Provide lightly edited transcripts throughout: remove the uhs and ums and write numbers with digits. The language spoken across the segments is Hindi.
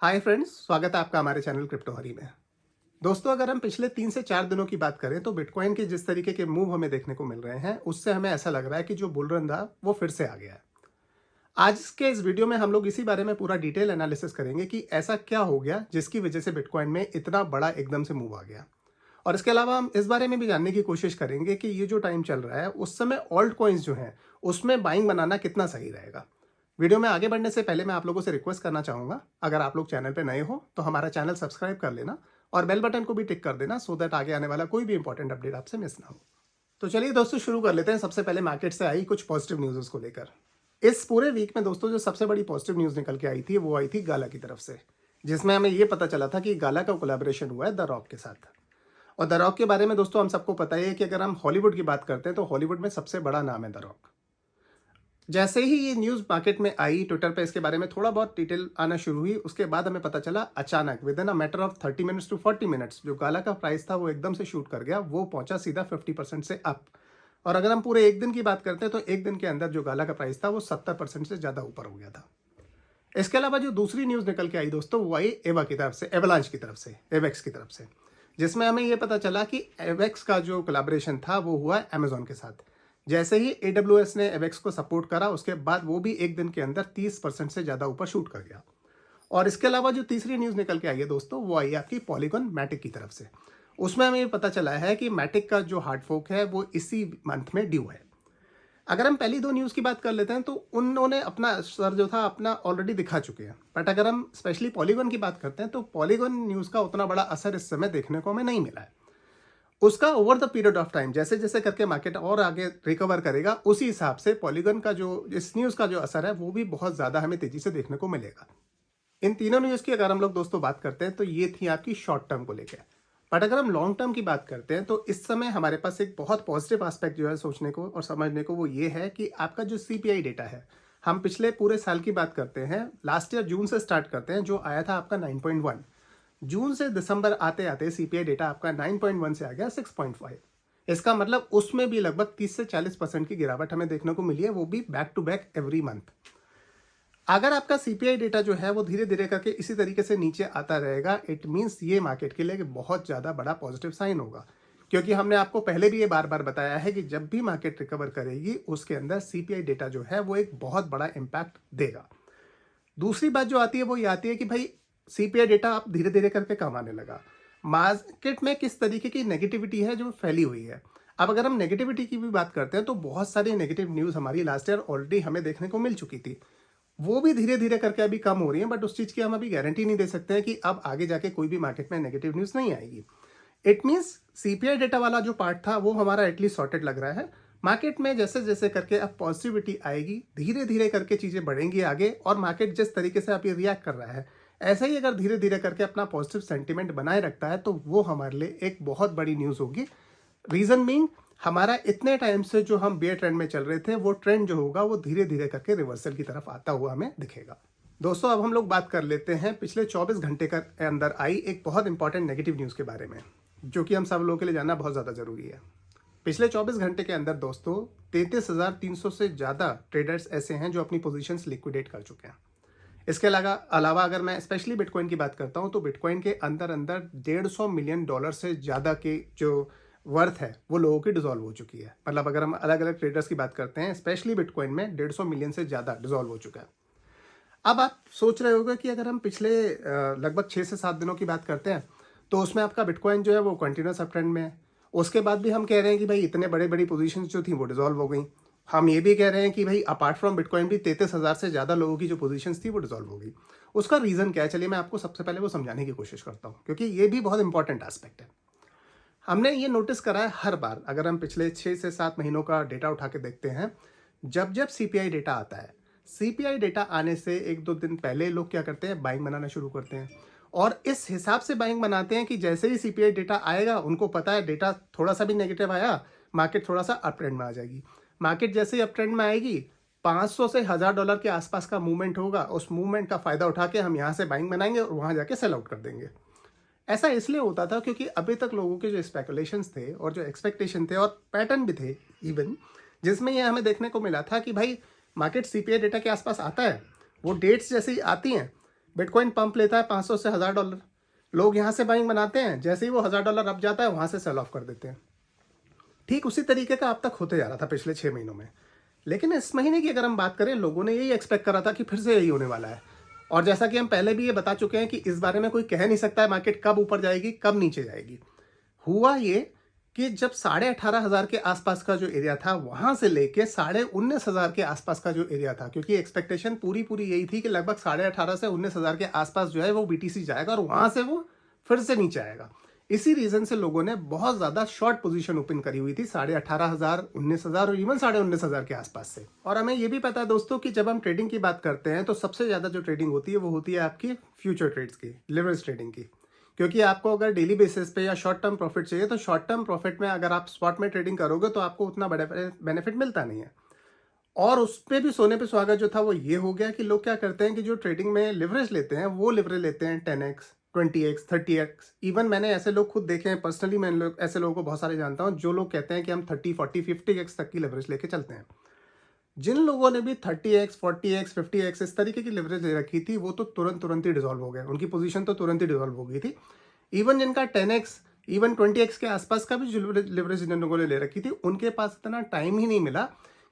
हाय फ्रेंड्स, स्वागत है आपका हमारे चैनल क्रिप्टो हरी में। दोस्तों, अगर हम पिछले 3 से 4 दिनों की बात करें तो बिटकॉइन के जिस तरीके के मूव हमें देखने को मिल रहे हैं, उससे हमें ऐसा लग रहा है कि जो बुल रन था वो फिर से आ गया है। आज के इस वीडियो में हम लोग इसी बारे में पूरा डिटेल एनालिसिस करेंगे कि ऐसा क्या हो गया जिसकी वजह से बिटकॉइन में इतना बड़ा एकदम से मूव आ गया। और इसके अलावा हम इस बारे में भी जानने की कोशिश करेंगे कि ये जो टाइम चल रहा है उस समय ऑल्ट कॉइन्स जो हैं उसमें बाइंग बनाना कितना सही रहेगा। वीडियो में आगे बढ़ने से पहले मैं आप लोगों से रिक्वेस्ट करना चाहूँगा, अगर आप लोग चैनल पे नए हो तो हमारा चैनल सब्सक्राइब कर लेना और बेल बटन को भी टिक कर देना, सो दैट आगे आने वाला कोई भी इंपॉर्टेंट अपडेट आपसे मिस ना हो। तो चलिए दोस्तों, शुरू कर लेते हैं। सबसे पहले मार्केट से आई कुछ पॉजिटिव न्यूज़ को लेकर। इस पूरे वीक में दोस्तों जो सबसे बड़ी पॉजिटिव न्यूज़ निकल के आई थी वो आई थी गाला की तरफ से, जिसमें हमें ये पता चला था कि गाला का कोलैबोरेशन हुआ है द रॉक के साथ। और द रॉक के बारे में दोस्तों हम सबको पता ही है कि अगर हम हॉलीवुड की बात करते हैं तो हॉलीवुड में सबसे बड़ा नाम है द रॉक। जैसे ही ये न्यूज़ मार्केट में आई, ट्विटर पे इसके बारे में थोड़ा बहुत डिटेल आना शुरू हुई, उसके बाद हमें पता चला अचानक within a matter of 30 minutes to 40 minutes जो गाला का प्राइस था वो एकदम से शूट कर गया। वो पहुंचा सीधा 50% से अप। और अगर हम पूरे एक दिन की बात करते हैं तो एक दिन के अंदर जो गाला का प्राइस था वो 70% से ज़्यादा ऊपर हो गया था। इसके अलावा जो दूसरी न्यूज़ निकल के आई दोस्तों वो आई एवा की तरफ से, एवलांच की तरफ से, एवेक्स की तरफ से, जिसमें हमें ये पता चला कि एवेक्स का जो कोलैबोरेशन था वो हुआ अमेजोन के साथ। जैसे ही AWS ने एवेक्स को सपोर्ट करा, उसके बाद वो भी एक दिन के अंदर 30% से ज़्यादा ऊपर शूट कर गया। और इसके अलावा जो तीसरी न्यूज़ निकल के आई है दोस्तों वो आई आपकी पॉलीगॉन मैटिक की तरफ से। उसमें हमें ये पता चला है कि मैटिक का जो हार्ड फोक है वो इसी मंथ में ड्यू है। अगर हम पहली दो न्यूज़ की बात कर लेते हैं तो उन्होंने अपना असर जो था अपना ऑलरेडी दिखा चुके हैं। बट अगर हम स्पेशली पॉलीगॉन की बात करते हैं तो पॉलीगॉन न्यूज़ का उतना बड़ा असर इस समय देखने को हमें नहीं मिला है। उसका over the period of time जैसे जैसे करके मार्केट और आगे रिकवर करेगा, उसी हिसाब से पॉलीगॉन का जो इस न्यूज़ का जो असर है वो भी बहुत ज़्यादा हमें तेज़ी से देखने को मिलेगा। इन तीनों न्यूज़ की अगर हम लोग दोस्तों बात करते हैं तो ये थी आपकी शॉर्ट टर्म को लेकर। बट अगर हम लॉन्ग टर्म की बात करते हैं तो इस समय हमारे पास एक बहुत पॉजिटिव एस्पेक्ट जो है सोचने को और समझने को, वो ये है कि आपका जो CPI डेटा है, हम पिछले पूरे साल की बात करते हैं, लास्ट ईयर जून से स्टार्ट करते हैं, जो आया था आपका 9.1। जून से दिसंबर आते आते CPI डेटा आपका 9.1 से आ गया 6.5। इसका मतलब उसमें भी लगभग 30 से 40% की गिरावट हमें देखने को मिली है, वो भी back to back every month. अगर आपका CPI डेटा जो है वो धीरे धीरे करके इसी तरीके से नीचे आता रहेगा, इट मीन्स ये मार्केट के लिए बहुत ज़्यादा बड़ा पॉजिटिव साइन होगा। क्योंकि हमने आपको पहले भी ये बार बार बताया है कि जब भी मार्केट रिकवर करेगी उसके अंदर CPI डेटा जो है वो एक बहुत बड़ा इम्पैक्ट देगा। दूसरी बात जो आती है वो ये आती है कि भाई CPI डेटा आप धीरे धीरे करके कम आने लगा। मार्केट में किस तरीके की नेगेटिविटी है जो फैली हुई है। अब अगर हम नेगेटिविटी की भी बात करते हैं तो बहुत सारी नेगेटिव न्यूज़ हमारी लास्ट ईयर ऑलरेडी हमें देखने को मिल चुकी थी। वो भी धीरे धीरे करके अभी कम हो रही है, बट उस चीज़ की हम अभी गारंटी नहीं दे सकते हैं कि अब आगे जाके कोई भी मार्केट में नेगेटिव न्यूज़ नहीं आएगी। इट मीन्स CPI डेटा वाला जो पार्ट था वो हमारा एटलीस्ट सॉर्टेड लग रहा है। मार्केट में जैसे जैसे करके अब पॉजिटिविटी आएगी, धीरे धीरे करके चीज़ें बढ़ेंगी आगे, और मार्केट जिस तरीके से अभी रिएक्ट कर रहा है ऐसा ही अगर धीरे धीरे करके अपना पॉजिटिव सेंटिमेंट बनाए रखता है तो वो हमारे लिए एक बहुत बड़ी न्यूज़ होगी। रीज़न मीन हमारा इतने टाइम से जो हम बेयर ट्रेंड में चल रहे थे वो ट्रेंड जो होगा वो धीरे धीरे करके रिवर्सल की तरफ आता हुआ हमें दिखेगा। दोस्तों, अब हम लोग बात कर लेते हैं पिछले 24 घंटे के अंदर आई एक बहुत इंपॉर्टेंट नेगेटिव न्यूज़ के बारे में, जो कि हम सब लोगों के लिए जानना बहुत ज़्यादा ज़रूरी है। पिछले 24 घंटे के अंदर दोस्तों 33,300 से ज़्यादा ट्रेडर्स ऐसे हैं जो अपनी पोजीशंस लिक्विडेट कर चुके हैं। इसके अलावा अगर मैं स्पेशली बिटकॉइन की बात करता हूं तो बिटकॉइन के अंदर अंदर $150 मिलियन से ज़्यादा के जो वर्थ है वो लोगों की डिजॉल्व हो चुकी है। मतलब अगर हम अलग अलग ट्रेडर्स की बात करते हैं, स्पेशली बिटकॉइन में 150 मिलियन से ज़्यादा डिजॉल्व हो चुका है। अब आप सोच रहे होंगे कि अगर हम पिछले लगभग 6 से 7 दिनों की बात करते हैं तो उसमें आपका बिटकॉइन जो है वो कंटिन्यूस अप ट्रेंड में है। उसके बाद भी हम कह रहे हैं कि भाई इतने बड़ी बड़ी पोजीशंस जो थी वो डिजॉल्व हो गई। हम ये भी कह रहे हैं कि भाई अपार्ट फ्रॉम बिटकॉइन भी 33,000 से ज़्यादा लोगों की जो पोजीशंस थी वो डिजॉल्व हो गई। उसका रीज़न क्या है, चलिए मैं आपको सबसे पहले वो समझाने की कोशिश करता हूँ, क्योंकि ये भी बहुत इंपॉर्टेंट एस्पेक्ट है। हमने ये नोटिस करा है हर बार, अगर हम पिछले 6 से 7 महीनों का डेटा उठा के देखते हैं, जब जब CPI डेटा आता है, CPI डेटा आने से 1-2 दिन पहले लोग क्या करते हैं, बाइंग बनाना शुरू करते हैं। और इस हिसाब से बाइंग बनाते हैं कि जैसे ही CPI डेटा आएगा उनको पता है डेटा थोड़ा सा भी नेगेटिव आया, मार्केट थोड़ा सा अप ट्रेंड में आ जाएगी। मार्केट जैसे ही अप ट्रेंड में आएगी, 500 से $1,000 के आसपास का मूवमेंट होगा, उस मूवमेंट का फायदा उठा के हम यहाँ से बाइंग बनाएंगे और वहाँ जाके सेल आउट कर देंगे। ऐसा इसलिए होता था क्योंकि अभी तक लोगों के जो स्पेकुलेशंस थे और जो एक्सपेक्टेशन थे और पैटर्न भी थे इवन, जिसमें ये हमें देखने को मिला था कि भाई मार्केट CPI डेटा के आसपास आता है, वो डेट्स जैसे ही आती हैं, बिटकॉइन पंप लेता है 500 से $1000, लोग यहाँ से बाइंग बनाते हैं, जैसे ही वो $1000 अप जाता है वहाँ से सेल ऑफ कर देते हैं। ठीक उसी तरीके का अब तक होते जा रहा था पिछले 6 महीनों में। लेकिन इस महीने की अगर हम बात करें, लोगों ने यही एक्सपेक्ट करा था कि फिर से यही होने वाला है। और जैसा कि हम पहले भी ये बता चुके हैं कि इस बारे में कोई कह नहीं सकता है मार्केट कब ऊपर जाएगी कब नीचे जाएगी। हुआ ये कि जब 18,500 के आसपास का जो एरिया था, वहां से लेके 19,500 के आसपास का जो एरिया था, क्योंकि एक्सपेक्टेशन पूरी यही थी कि लगभग 18,500 से 19,000 के आसपास जो है वो बीटीसी जाएगा और वहां से वो फिर से नीचे आएगा। इसी रीजन से लोगों ने बहुत ज्यादा शॉर्ट पोजीशन ओपन करी हुई थी 18,500, 19,000 और इवन 19,500 के आसपास से। और हमें ये भी पता है दोस्तों कि जब हम ट्रेडिंग की बात करते हैं तो सबसे ज्यादा जो ट्रेडिंग होती है वो होती है आपकी फ्यूचर ट्रेड्स की, लिवरेज ट्रेडिंग की। क्योंकि आपको अगर डेली बेसिस पे या शॉर्ट टर्म प्रॉफिट चाहिए तो शॉर्ट टर्म प्रॉफिट में अगर आप स्पॉट में ट्रेडिंग करोगे तो आपको उतना बड़ा बेनिफिट मिलता नहीं है। और उस पर भी सोने पे सुहागा जो था वो ये हो गया कि लोग क्या करते हैं कि जो ट्रेडिंग में लिवरेज लेते हैं वो लिवरेज लेते हैं 10x, 20x, 30x। इवन मैंने ऐसे लोग खुद देखे हैं पर्सनली, मैं ऐसे लोगों को बहुत सारे जानता हूं जो लोग कहते हैं कि हम 30, 40, 50x तक की लिवरेज लेके चलते हैं। जिन लोगों ने भी 30x, 40x, 50x इस तरीके की लिवरेज ले रखी थी वो तो तुरंत ही डिसॉल्व हो गए, उनकी पोजीशन तो तुरंत ही डिसॉल्व हो गई थी। इवन जिनका 10x, इवन 20x के आसपास का भी जो लिवरेज जिन लोगों ने ले रखी थी, उनके पास इतना टाइम ही नहीं मिला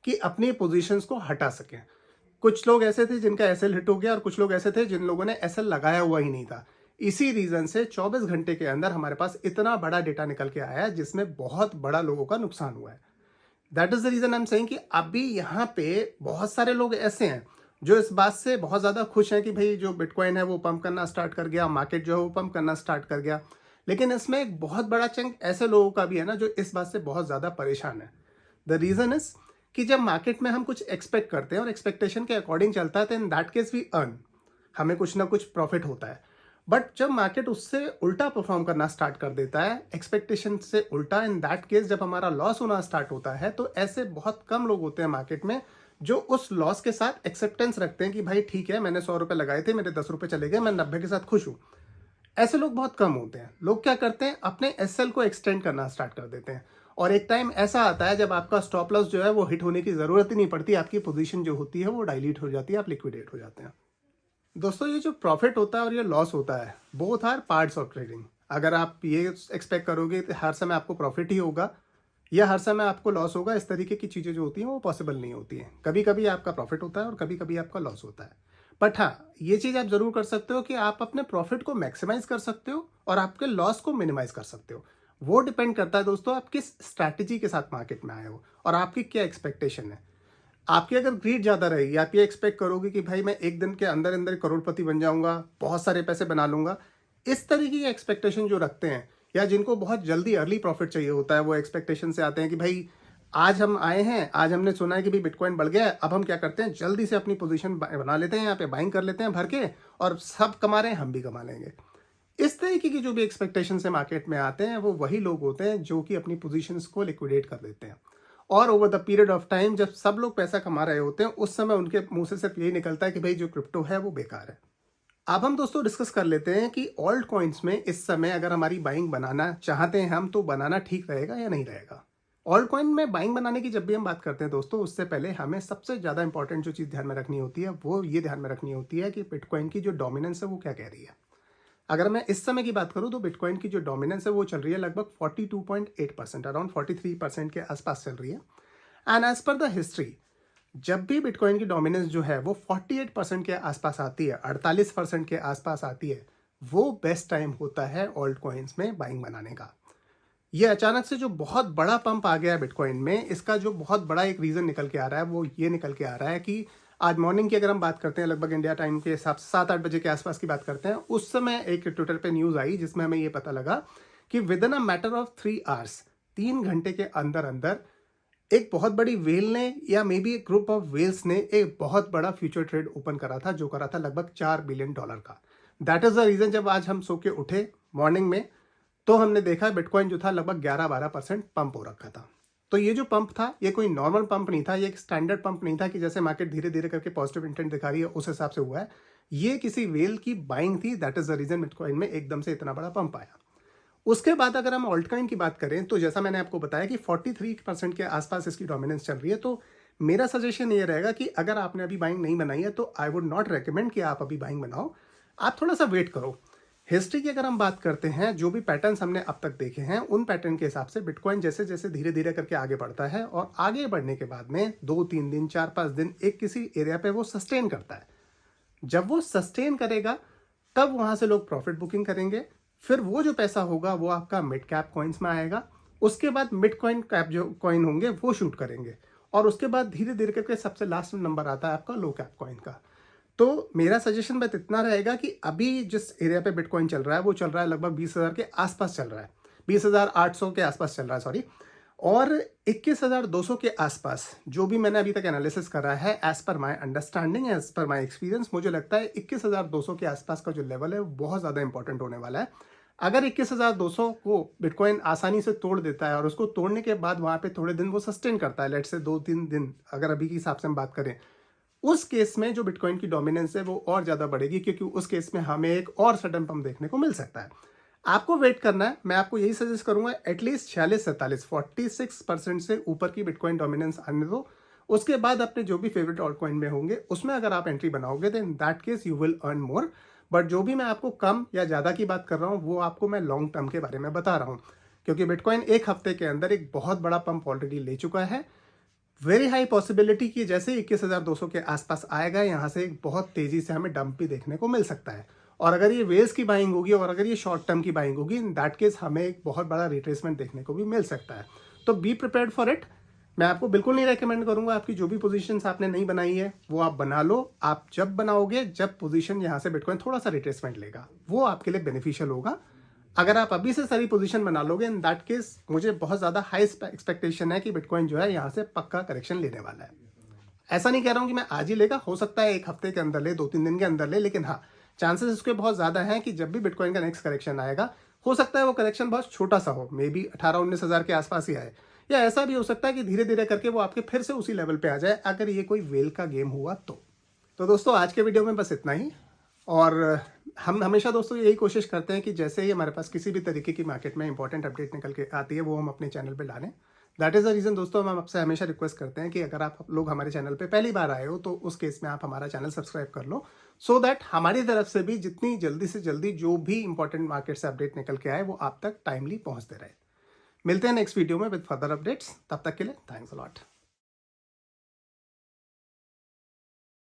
कि अपनी पोजीशंस को हटा सकें। कुछ लोग ऐसे थे जिनका एसएल हिट हो गया और कुछ लोग ऐसे थे जिन लोगों ने एसएल लगाया हुआ ही नहीं था। इसी रीजन से 24 घंटे के अंदर हमारे पास इतना बड़ा डेटा निकल के आया है जिसमें बहुत बड़ा लोगों का नुकसान हुआ है। That is the reason I am saying कि अभी यहाँ पे बहुत सारे लोग ऐसे हैं जो इस बात से बहुत ज्यादा खुश हैं कि भाई जो बिटकॉइन है वो पंप करना स्टार्ट कर गया, मार्केट जो है वो पंप करना स्टार्ट कर गया। लेकिन इसमें एक बहुत बड़ा चंक ऐसे लोगों का भी है ना जो इस बात से बहुत ज्यादा परेशान है। द रीजन इज कि जब मार्केट में हम कुछ एक्सपेक्ट करते हैं और एक्सपेक्टेशन के अकॉर्डिंग चलता है तो in that case we earn, हमें कुछ ना कुछ प्रॉफिट होता है। बट जब मार्केट उससे उल्टा परफॉर्म करना स्टार्ट कर देता है, एक्सपेक्टेशन से उल्टा, इन दैट केस जब हमारा लॉस होना स्टार्ट होता है, तो ऐसे बहुत कम लोग होते हैं मार्केट में जो उस लॉस के साथ एक्सेप्टेंस रखते हैं कि भाई ठीक है, मैंने 100 रुपए लगाए थे, मेरे 10 रुपए चले गए, मैं 90 के साथ खुश हूं। ऐसे लोग बहुत कम होते हैं। लोग क्या करते हैं, अपने एसएल को एक्सटेंड करना स्टार्ट कर देते हैं और एक टाइम ऐसा आता है जब आपका स्टॉप लॉस जो है वो हिट होने की जरूरत ही नहीं पड़ती, आपकी पोजीशन जो होती है वो डाइल्यूट हो जाती है, आप लिक्विडेट हो जाते हैं। दोस्तों ये जो प्रॉफिट होता है और ये लॉस होता है, both are parts of trading. अगर आप ये एक्सपेक्ट करोगे कि हर समय आपको प्रॉफिट ही होगा या हर समय आपको लॉस होगा, इस तरीके की चीज़ें जो होती हैं वो पॉसिबल नहीं होती हैं। कभी कभी आपका प्रॉफिट होता है और कभी कभी आपका लॉस होता है। बट हाँ, ये चीज़ आप जरूर कर सकते हो कि आप अपने प्रॉफिट को मैक्सिमाइज कर सकते हो और आपके लॉस को मिनिमाइज कर सकते हो। वो डिपेंड करता है दोस्तों आप किस स्ट्रैटेजी के साथ मार्केट में आए हो और आपकी क्या एक्सपेक्टेशन है। आपकी अगर ग्रीड ज़्यादा रहेगी, आप ये एक्सपेक्ट करोगे कि भाई मैं एक दिन के अंदर अंदर करोड़पति बन जाऊंगा, बहुत सारे पैसे बना लूंगा, इस तरीके की एक्सपेक्टेशन जो रखते हैं या जिनको बहुत जल्दी अर्ली प्रॉफिट चाहिए होता है, वो एक्सपेक्टेशन से आते हैं कि भाई आज हम आए हैं, आज हमने सुना है कि भाई बिटकॉइन बढ़ गया है, अब हम क्या करते हैं, जल्दी से अपनी पोजीशन बना लेते हैं, यहाँ पे बाइंग कर लेते हैं भर के, और सब कमा रहे हैं हम भी कमा लेंगे। इस तरीके की जो भी एक्सपेक्टेशन से मार्केट में आते हैं वो वही लोग होते हैं जो कि अपनी पोजीशंस को लिक्विडेट कर देते हैं। और over the period of time जब सब लोग पैसा कमा रहे होते हैं, उस समय उनके मुंह से सिर्फ यही निकलता है कि भाई जो क्रिप्टो है वो बेकार है। अब हम दोस्तों डिस्कस कर लेते हैं कि ऑल्ट कॉइन्स में इस समय अगर हमारी बाइंग बनाना चाहते हैं हम, तो बनाना ठीक रहेगा या नहीं रहेगा। ऑल्ट कॉइन में बाइंग बनाने की जब भी हम बात करते हैं दोस्तों, उससे पहले हमें सबसे ज़्यादा इंपॉर्टेंट जो चीज़ ध्यान में रखनी होती है वो ये ध्यान में रखनी होती है कि बिटकॉइन की जो डोमिनेंस है वो क्या कह रही है। अगर मैं इस समय की बात करूं तो बिटकॉइन की जो डोमिनेंस है वो चल रही है लगभग 42.8%, अराउंड 43% के आसपास चल रही है। And as per the history, जब भी बिटकॉइन की डोमिनेंस जो है वो 48% के आसपास आती है, 48% के आसपास आती है, वो बेस्ट टाइम होता है ऑल्ट कॉइन्स में बाइंग बनाने का। ये अचानक से जो बहुत बड़ा पंप आ गया है बिटकॉइन में, इसका जो बहुत बड़ा एक रीज़न निकल के आ रहा है वो ये निकल के आ रहा है कि आज मॉर्निंग की अगर हम बात करते हैं, लगभग इंडिया टाइम के हिसाब से 7-8 बजे के आसपास की बात करते हैं, उस समय एक ट्विटर पे न्यूज़ आई जिसमें हमें ये पता लगा कि with in a matter of 3 hours, 3 घंटे के अंदर अंदर एक बहुत बड़ी वेल ने या मे बी एक ग्रुप ऑफ वेल्स ने एक बहुत बड़ा फ्यूचर ट्रेड ओपन करा था, जो करा था लगभग $4 बिलियन का। दैट इज द रीजन जब आज हम सो के उठे मॉर्निंग में तो हमने देखा बिटकॉइन जो था लगभग 11-12% पंप हो रखा था। तो ये जो पंप था ये कोई नॉर्मल पंप नहीं था, ये एक स्टैंडर्ड पंप नहीं था कि जैसे मार्केट धीरे धीरे करके पॉजिटिव इंटेंट दिखा रही है उस हिसाब से हुआ है। ये किसी वेल की बाइंग थी, that is the reason bitcoin में एकदम से इतना बड़ा पंप आया। उसके बाद अगर हम ऑल्टकॉइन की बात करें तो जैसा मैंने आपको बताया कि 43% के आसपास इसकी डोमिनेंस चल रही है। तो मेरा सजेशन ये रहेगा कि अगर आपने अभी बाइंग नहीं बनाई है तो आई वुड नॉट रेकमेंड कि आप अभी बाइंग बनाओ। आप थोड़ा सा वेट करो। हिस्ट्री की अगर हम बात करते हैं, जो भी पैटर्न्स हमने अब तक देखे हैं उन पैटर्न के हिसाब से बिटकॉइन जैसे जैसे धीरे धीरे करके आगे बढ़ता है और आगे बढ़ने के बाद में 2-3 दिन 4-5 दिन एक किसी एरिया पे वो सस्टेन करता है। जब वो सस्टेन करेगा तब वहां से लोग प्रॉफिट बुकिंग करेंगे, फिर वो जो पैसा होगा वो आपका मिड कैप कॉइन्स में आएगा। उसके बाद मिड कॉइन कैप जो कॉइन होंगे वो शूट करेंगे और उसके बाद धीरे धीरे करके सबसे लास्ट नंबर आता है आपका लो कैप कॉइन का। तो मेरा सजेशन बस इतना रहेगा कि अभी जिस एरिया पे बिटकॉइन चल रहा है वो चल रहा है लगभग 20,000 के आसपास चल रहा है, 20,800 के आसपास चल रहा है, सॉरी। और 21,200 के आसपास जो भी मैंने अभी तक एनालिसिस करा है, as per my understanding, as per my experience, मुझे लगता है 21,200 के आसपास का जो लेवल है वो बहुत ज़्यादा इंपॉर्टेंट होने वाला है। अगर 21,200 को बिटकॉइन आसानी से तोड़ देता है और उसको तोड़ने के बाद वहाँ पे थोड़े दिन वो सस्टेन करता है, लेट से 2-3 दिन अगर अभी के हिसाब से हम बात करें, उस केस में जो बिटकॉइन की डोमिनेंस है वो और ज़्यादा बढ़ेगी, क्योंकि उस केस में हमें एक और सडन पंप देखने को मिल सकता है। आपको वेट करना है, मैं आपको यही सजेस्ट करूंगा, एटलीस्ट 46-47 46% से ऊपर की बिटकॉइन डोमिनेंस आने दो। उसके बाद अपने जो भी फेवरेट ऑल्ट कॉइन में होंगे उसमें अगर आप एंट्री बनाओगे तो in that case you will earn more. But जो भी मैं आपको कम या ज़्यादा की बात कर रहा हूँ वो आपको मैं लॉन्ग टर्म के बारे में बता रहा हूँ, क्योंकि बिटकॉइन एक हफ्ते के अंदर एक बहुत बड़ा पंप ऑलरेडी ले चुका है। वेरी हाई पॉसिबिलिटी कि जैसे 21,200 के आसपास आएगा, यहाँ से एक बहुत तेजी से हमें डंप भी देखने को मिल सकता है। और अगर ये वेव्स की बाइंग होगी और अगर ये शॉर्ट टर्म की बाइंग होगी, इन दैट केस हमें एक बहुत बड़ा रिट्रेसमेंट देखने को भी मिल सकता है। तो बी प्रिपेयर्ड फॉर इट। मैं आपको बिल्कुल नहीं रेकमेंड करूंगा, आपकी जो भी पोजीशंस आपने नहीं बनाई है वो आप बना लो। आप जब बनाओगे, जब पोजीशन यहाँ से बिटकॉइन थोड़ा सा रिट्रेसमेंट लेगा, वो आपके लिए बेनिफिशियल होगा। अगर आप अभी से सारी पोजीशन बना लोगे, इन दैट केस मुझे बहुत ज़्यादा हाई एक्सपेक्टेशन है कि बिटकॉइन जो है यहाँ से पक्का करेक्शन लेने वाला है। ऐसा नहीं कह रहा हूँ कि मैं आज ही लेगा, हो सकता है एक हफ्ते के अंदर ले, 2-3 दिन के अंदर ले, लेकिन हाँ, चांसेस इसके बहुत ज़्यादा हैं कि जब भी बिटकॉइन का नेक्स्ट करेक्शन आएगा, हो सकता है वो करेक्शन बहुत छोटा सा हो, मे बी 18-19 हज़ार के आसपास ही आए, या ऐसा भी हो सकता है कि धीरे धीरे करके वो आपके फिर से उसी लेवल पे आ जाए, अगर ये कोई वेल का गेम हुआ तो दोस्तों आज के वीडियो में बस इतना ही। और हम हमेशा दोस्तों यही कोशिश करते हैं कि जैसे ही हमारे पास किसी भी तरीके की मार्केट में इंपॉर्टेंट अपडेट निकल के आती है वो हम अपने चैनल पे डालें। दैट इज़ द रीज़न दोस्तों, हम आपसे हमेशा रिक्वेस्ट करते हैं कि अगर आप लोग हमारे चैनल पे पहली बार आए हो तो उस केस में आप हमारा चैनल सब्सक्राइब कर लो, सो दैट हमारी तरफ से भी जितनी जल्दी से जल्दी जो भी इंपॉर्टेंट मार्केट से अपडेट निकल के आए वो आप तक टाइमली पहुँचते रहे। मिलते हैं नेक्स्ट वीडियो में विद फर्दर अपडेट्स, तब तक के लिए थैंक्स अ लॉट।